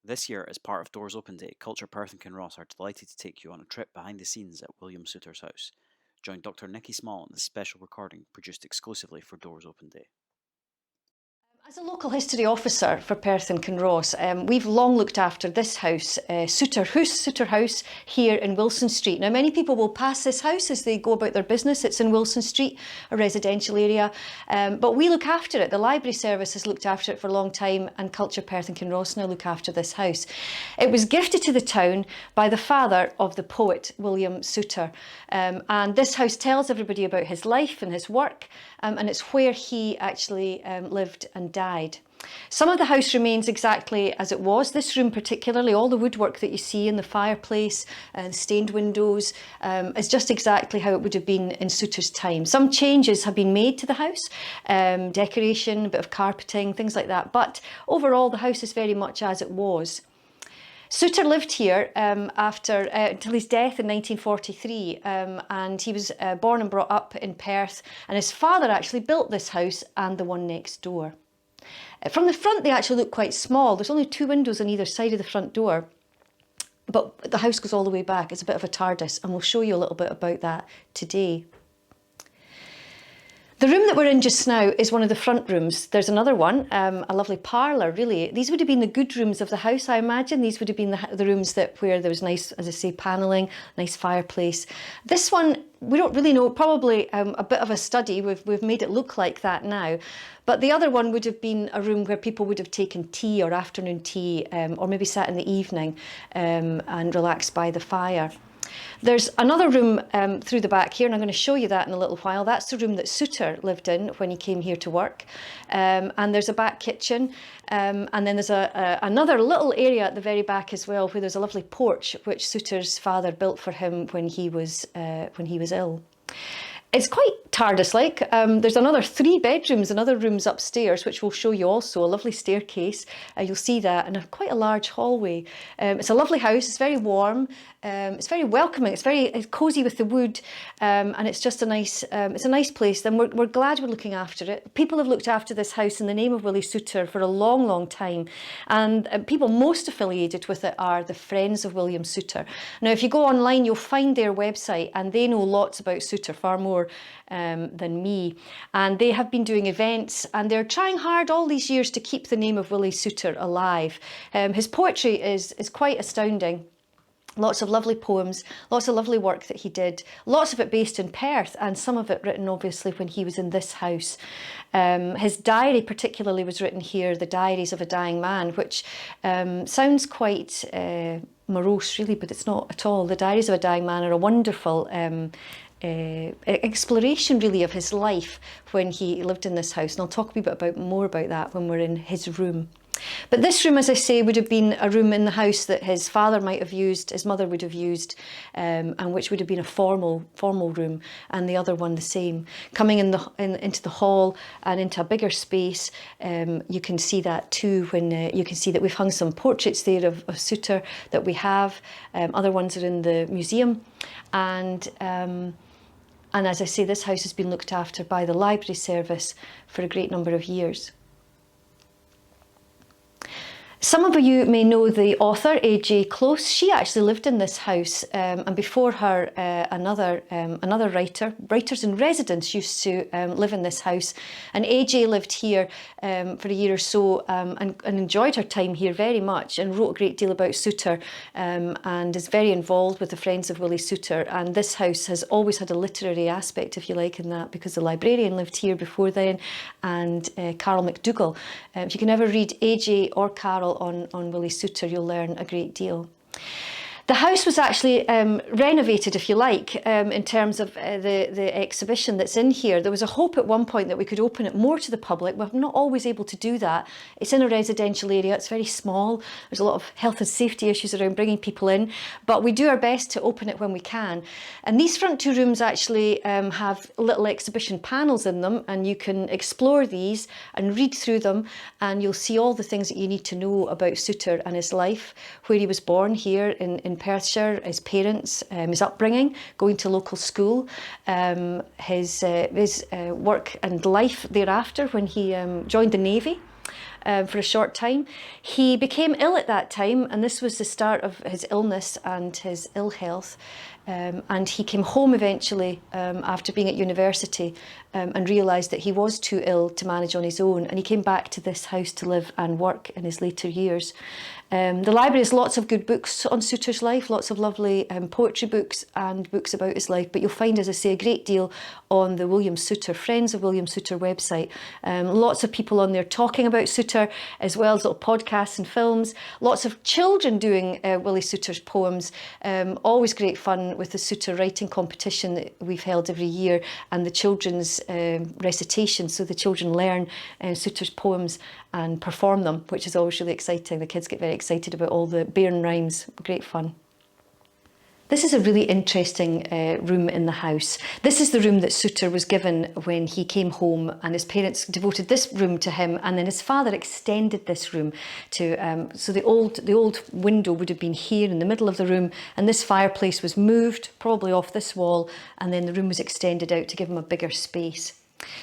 This year, as part of Doors Open Day, Culture Perth and Kinross are delighted to take you on a trip behind the scenes at William Soutar's house. Join Dr Nicola Small in this special recording produced exclusively for Doors Open Day. As a local history officer for Perth and Kinross, we've long looked after this house, Soutar House, here in Wilson Street. Now, many people will pass this house as they go about their business. It's in Wilson Street, a residential area, but we look after it. The library service has looked after it for a long time, and Culture Perth and Kinross now look after this house. It was gifted to the town by the father of the poet, William Soutar, and this house tells everybody about his life and his work, and it's where he actually lived and died. Some of the house remains exactly as it was. This room particularly, all the woodwork that you see in the fireplace and stained windows is just exactly how it would have been in Soutar's time. Some changes have been made to the house, decoration, a bit of carpeting, things like that, but overall the house is very much as it was. Soutar lived here until his death in 1943, and he was born and brought up in Perth, and his father actually built this house and the one next door. From the front they actually look quite small. There's only 2 windows on either side of the front door, but the house goes all the way back. It's a bit of a TARDIS, and we'll show you a little bit about that today. The room that we're in just now is one of the front rooms. There's another one, a lovely parlour really. These would have been the good rooms of the house, I imagine. These would have been the rooms where there was nice, as I say, panelling, nice fireplace. This one, we don't really know, probably a bit of a study. We've made it look like that now. But the other one would have been a room where people would have taken tea or afternoon tea, or maybe sat in the evening and relaxed by the fire. There's another room through the back here, and I'm going to show you that in a little while. That's the room that Soutar lived in when he came here to work. And there's a back kitchen, and then there's another little area at the very back as well, where there's a lovely porch which Soutar's father built for him when he was ill. It's quite TARDIS-like. There's another 3 bedrooms and other rooms upstairs, which we'll show you also, a lovely staircase. You'll see that, and quite a large hallway. It's a lovely house, it's very warm, it's very welcoming, it's cosy with the wood, and it's just a nice place, and we're glad we're looking after it. People have looked after this house in the name of Willie Soutar for a long, long time, and people most affiliated with it are the friends of William Soutar. Now, if you go online, you'll find their website, and they know lots about Soutar, far more than me, and they have been doing events, and they're trying hard all these years to keep the name of Willie Soutar alive. His poetry is quite astounding. Lots of lovely poems, lots of lovely work that he did, lots of it based in Perth, and some of it written obviously when he was in this house. His diary particularly was written here, The Diaries of a Dying Man, which sounds quite morose really, but it's not at all. The Diaries of a Dying Man are a wonderful exploration really of his life when he lived in this house, and I'll talk a wee bit more about that when we're in his room. But this room, as I say, would have been a room in the house that his father might have used, his mother would have used, and which would have been a formal room, and the other one the same. Coming into the hall and into a bigger space, you can see that too when you can see that we've hung some portraits there of Soutar that we have. Other ones are in the museum, and as I say, this house has been looked after by the library service for a great number of years. Some of you may know the author, A.J. Close. She actually lived in this house, and before her, another writer. Writers in residence used to live in this house, and A.J. lived here for a year or so and enjoyed her time here very much, and wrote a great deal about Soutar, and is very involved with the Friends of Willie Soutar. And this house has always had a literary aspect, if you like, in that, because the librarian lived here before then, and Carol McDougall. If you can ever read A.J. or Carol on Willie Soutar, you'll learn a great deal. The house was actually renovated, if you like, in terms of the exhibition that's in here. There was a hope at one point that we could open it more to the public. We're not always able to do that. It's in a residential area, it's very small. There's a lot of health and safety issues around bringing people in, but we do our best to open it when we can. And these front 2 rooms actually have little exhibition panels in them, and you can explore these and read through them, and you'll see all the things that you need to know about Soutar and his life, where he was born here in Perthshire, his parents, his upbringing, going to local school, his work and life thereafter when he joined the Navy, for a short time. He became ill at that time, and this was the start of his illness and his ill health. And he came home eventually after being at university and realised that he was too ill to manage on his own, and he came back to this house to live and work in his later years. The library has lots of good books on Soutar's life, lots of lovely poetry books and books about his life, but you'll find, as I say, a great deal on the William Soutar, Friends of William Soutar website. Lots of people on there talking about Soutar, as well as little podcasts and films. Lots of children doing Willie Soutar's poems. Always great fun with the Soutar writing competition that we've held every year, and the children's recitation, so the children learn Soutar's poems and perform them, which is always really exciting. The kids get very excited about all the bairn rhymes. Great fun. This is a really interesting room in the house. This is the room that Soutar was given when he came home, and his parents devoted this room to him, and then his father extended this room to, so the old window would have been here in the middle of the room, and this fireplace was moved, probably off this wall, and then the room was extended out to give him a bigger space.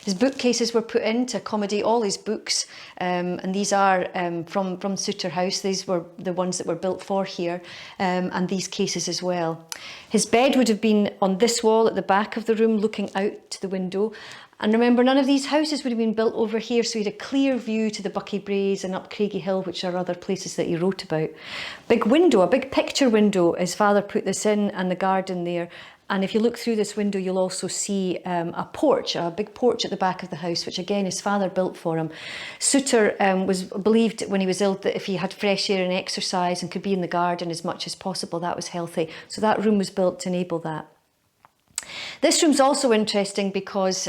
His bookcases were put in to accommodate all his books, and these are from Soutar House. These were the ones that were built for here, and these cases as well. His bed would have been on this wall at the back of the room, looking out to the window. And remember, none of these houses would have been built over here, so he had a clear view to the Buckie Braes and up Craigie Hill, which are other places that he wrote about. Big window, a big picture window. His father put this in, and the garden there. And if you look through this window, you'll also see a porch, a big porch at the back of the house, which again his father built for him. Soutar was believed when he was ill that if he had fresh air and exercise and could be in the garden as much as possible, that was healthy. So that room was built to enable that. This room's also interesting because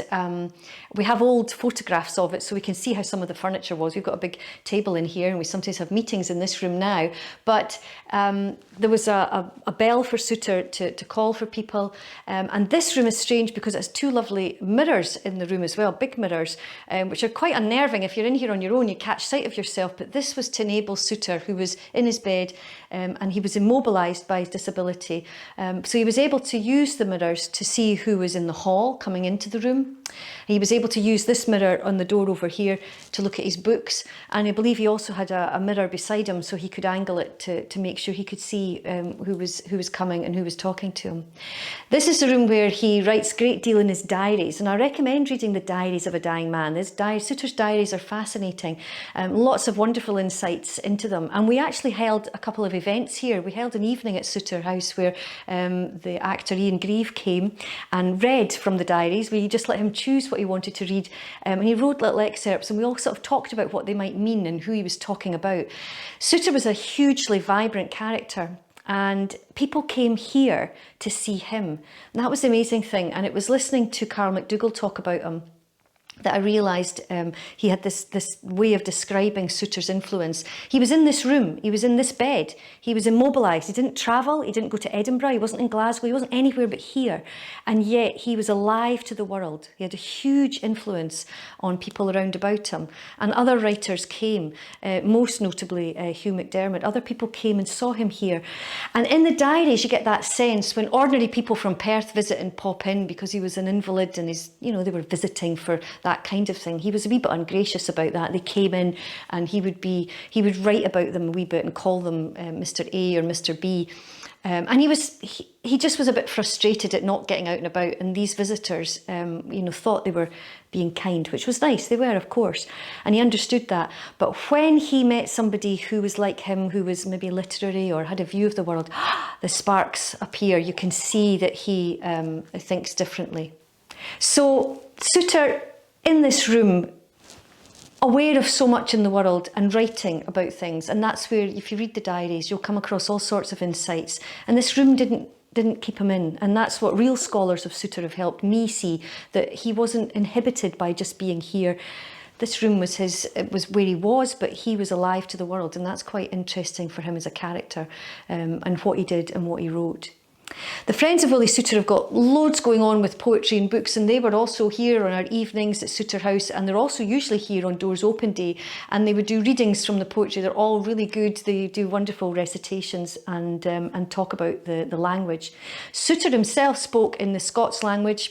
we have old photographs of it, so we can see how some of the furniture was. We've got a big table in here, and we sometimes have meetings in this room now. But there was a bell for Soutar to call for people. And this room is strange because it has two lovely mirrors in the room as well, big mirrors, which are quite unnerving. If you're in here on your own, you catch sight of yourself. But this was to enable Soutar, who was in his bed, and he was immobilised by his disability. So he was able to use the mirrors to see who was in the hall coming into the room. He was able to use this mirror on the door over here to look at his books, and I believe he also had a mirror beside him so he could angle it to make sure he could see who was coming and who was talking to him. This is the room where he writes a great deal in his diaries, and I recommend reading the diaries of a dying man. Soutar's diaries are fascinating, lots of wonderful insights into them, and we actually held a couple of events here. We held an evening at Soutar House where the actor Ian Grieve came and read from the diaries. We just let him choose what he wanted to read, and he wrote little excerpts, and we all sort of talked about what they might mean and who he was talking about. Soutar was a hugely vibrant character, and people came here to see him. And that was the amazing thing, and it was listening to Carl McDougall talk about him that I realised he had this way of describing Soutar's influence. He was in this room, he was in this bed, he was immobilised, he didn't travel, he didn't go to Edinburgh, he wasn't in Glasgow, he wasn't anywhere but here, and yet he was alive to the world. He had a huge influence on people around about him, and other writers came, most notably Hugh McDermott. Other people came and saw him here, and in the diaries you get that sense when ordinary people from Perth visit and pop in because he was an invalid and they were visiting for that kind of thing. He was a wee bit ungracious about that. They came in and he would write about them a wee bit and call them Mr. A or Mr. B. And he just was a bit frustrated at not getting out and about. And these visitors, thought they were being kind, which was nice. They were, of course. And he understood that. But when he met somebody who was like him, who was maybe literary or had a view of the world, the sparks appear. You can see that he thinks differently. So Soutar, in this room, aware of so much in the world and writing about things, and that's where, if you read the diaries, you'll come across all sorts of insights. And this room didn't keep him in, and that's what real scholars of Soutar have helped me see, that he wasn't inhibited by just being here. This room was where he was, but he was alive to the world, and that's quite interesting for him as a character, and what he did and what he wrote. The Friends of Willie Soutar have got loads going on with poetry and books, and they were also here on our evenings at Soutar House, and they're also usually here on Doors Open Day, and they would do readings from the poetry. They're all really good. They do wonderful recitations and talk about the language. Soutar himself spoke in the Scots language,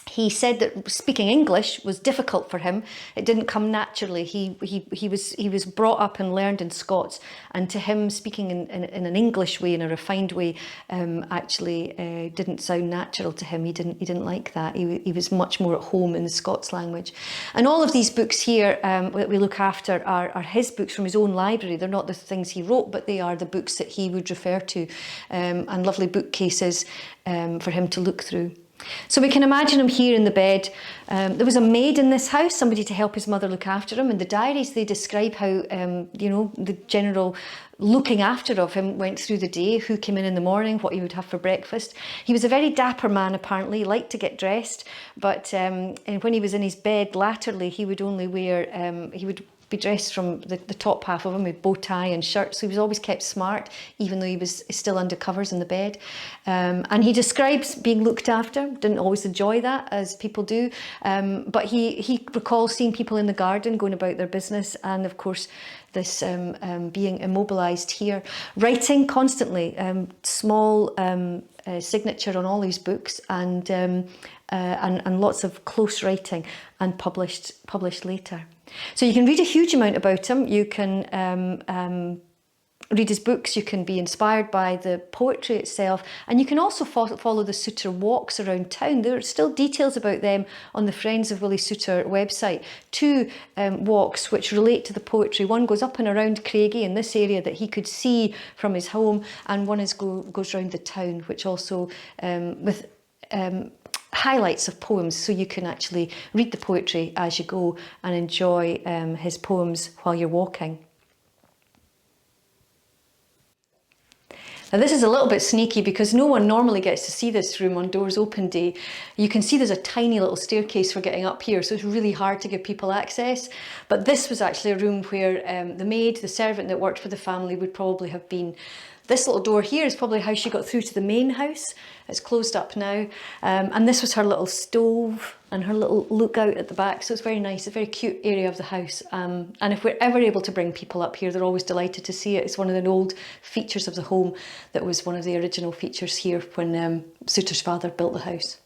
He said that speaking English was difficult for him. It didn't come naturally. He was brought up and learned in Scots, and to him, speaking in an English way, in a refined way, actually didn't sound natural to him. He didn't like that. He was much more at home in the Scots language. And all of these books here that we look after are his books from his own library. They're not the things he wrote, but they are the books that he would refer to, and lovely bookcases for him to look through. So we can imagine him here in the bed. There was a maid in this house, somebody to help his mother look after him. In the diaries, they describe how, the general looking after of him went through the day, who came in the morning, what he would have for breakfast. He was a very dapper man, apparently. He liked to get dressed, but and when he was in his bed latterly, he would only wear, he would be dressed from the top half of him with bow tie and shirt, so he was always kept smart, even though he was still under covers in the bed. And he describes being looked after, didn't always enjoy that, as people do, but he recalls seeing people in the garden going about their business, and of course this being immobilised here. Writing constantly, small signature on all these books, and lots of close writing, and published later. So you can read a huge amount about him. You can read his books, you can be inspired by the poetry itself, and you can also follow the Soutar walks around town. There are still details about them on the Friends of Willie Soutar website. Two walks which relate to the poetry. One goes up and around Craigie in this area that he could see from his home, and one goes around the town, which also with highlights of poems, so you can actually read the poetry as you go and enjoy his poems while you're walking. Now this is a little bit sneaky because no one normally gets to see this room on Doors Open Day. You can see there's a tiny little staircase for getting up here, so it's really hard to give people access. But this was actually a room where the maid, the servant that worked for the family, would probably have been. This little door here is probably how she got through to the main house. It's closed up now. And this was her little stove and her little lookout at the back. So it's very nice, a very cute area of the house. And if we're ever able to bring people up here, they're always delighted to see it. It's one of the old features of the home that was one of the original features here when Soutar's father built the house.